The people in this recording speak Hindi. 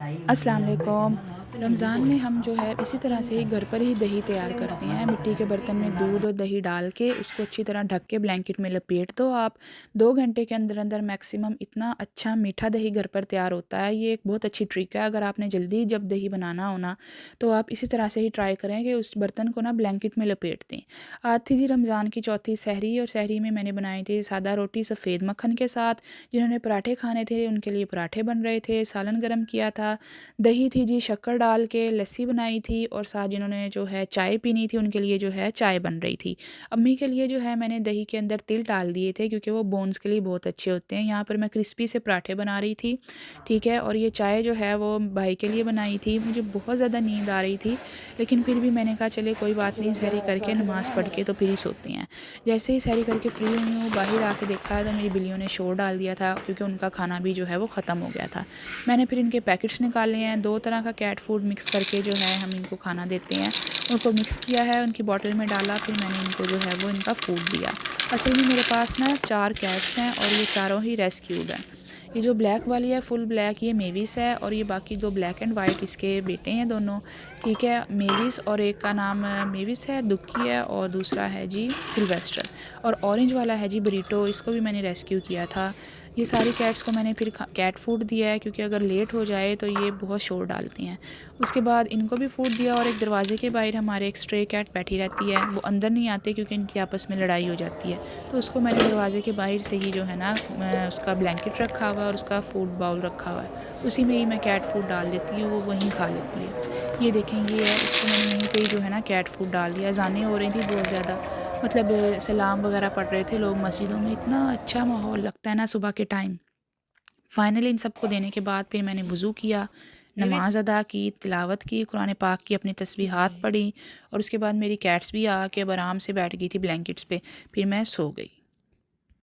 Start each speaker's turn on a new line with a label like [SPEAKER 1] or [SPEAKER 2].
[SPEAKER 1] अस्सलाम वालेकुम। रमज़ान में हम जो है इसी तरह से ही घर पर ही दही तैयार करते हैं। मिट्टी के बर्तन में दूध और दही डाल के उसको अच्छी तरह ढक के ब्लैंकेट में लपेट दो आप। 2 घंटे के अंदर अंदर मैक्सिमम इतना अच्छा मीठा दही घर पर तैयार होता है। ये एक बहुत अच्छी ट्रिक है। अगर आपने जल्दी जब दही बनाना हो ना, तो आप इसी तरह से ही ट्राई करें कि उस बर्तन को ना ब्लैंकेट में लपेट दें। आज थी जी रमज़ान की चौथी सहरी, और सहरी में मैंने बनाई थी सादा रोटी सफ़ेद मक्खन के साथ। जिन्होंने पराठे खाने थे उनके लिए पराठे बन रहे थे, सालन गर्म किया था, दही थी जी, शक्कर डाल के लस्सी बनाई थी, और साथ जिन्होंने जो है चाय पीनी थी उनके लिए जो है चाय बन रही थी। अम्मी के लिए जो है मैंने दही के अंदर तिल डाल दिए थे क्योंकि वो बोन्स के लिए बहुत अच्छे होते हैं। यहाँ पर मैं क्रिस्पी से पराठे बना रही थी, ठीक है। और ये चाय जो है वो भाई के लिए बनाई थी। मुझे बहुत ज़्यादा नींद आ रही थी, लेकिन फिर भी मैंने कहा चले कोई बात नहीं, सहरी करके नमाज़ पढ़ के तो फिर ही सोते हैं। जैसे ही सहरी करके फ्री हुई हूँ, बाहर आके देखा तो मेरी बिल्लियों ने शोर डाल दिया था क्योंकि उनका खाना भी जो है वो ख़त्म हो गया था। मैंने फिर इनके पैकेट्स निकाले हैं। 2 तरह का कैट फूड मिक्स करके जो है हम इनको खाना देते हैं। उनको मिक्स किया है, उनकी बॉटल में डाला, फिर मैंने इनको जो है वो इनका फूड दिया। असल में मेरे पास ना 4 कैट्स हैं और ये चारों ही रेस्क्यूड हैं। ये जो ब्लैक वाली है फुल ब्लैक, ये मेविस है, और ये बाकी 2 ब्लैक एंड वाइट इसके बेटे हैं दोनों, ठीक है। मेविस, और एक का नाम मेविस है, दुक्की है, और दूसरा है जी सिल्वेस्टर। और ऑरेंज वाला है जी बरीटो, इसको भी मैंने रेस्क्यू किया था। ये सारी कैट्स को मैंने फिर कैट फूड दिया है क्योंकि अगर लेट हो जाए तो ये बहुत शोर डालती हैं। उसके बाद इनको भी फूड दिया, और एक दरवाज़े के बाहर हमारे एक स्ट्रे कैट बैठी रहती है, वो अंदर नहीं आते क्योंकि इनकी आपस में लड़ाई हो जाती है। तो उसको मैंने दरवाज़े के बाहर से ही जो है ना उसका ब्लैंकेट रखा हुआ है और उसका फ़ूड बाउल रखा हुआ है, उसी में ही मैं कैट फूड डाल देती हूँ, वो वहीं खा लेती है। ये देखें, ये है, इसको मैंने यहीं पे ही जो है ना कैट फूड डाल दिया। अज़ानें हो रही थी बहुत ज़्यादा, मतलब सलाम वगैरह पढ़ रहे थे लोग मस्जिदों में, इतना अच्छा माहौल लगता है ना सुबह के टाइम। फ़ाइनली इन सबको देने के बाद फिर मैंने वज़ू किया, नमाज़ अदा की, तिलावत की, कुरान पाक की, अपनी तस्बीहात पढ़ी, और उसके बाद मेरी कैट्स भी आके अब आराम से बैठ गई थी ब्लैंकेट्स पे, फिर मैं सो गई।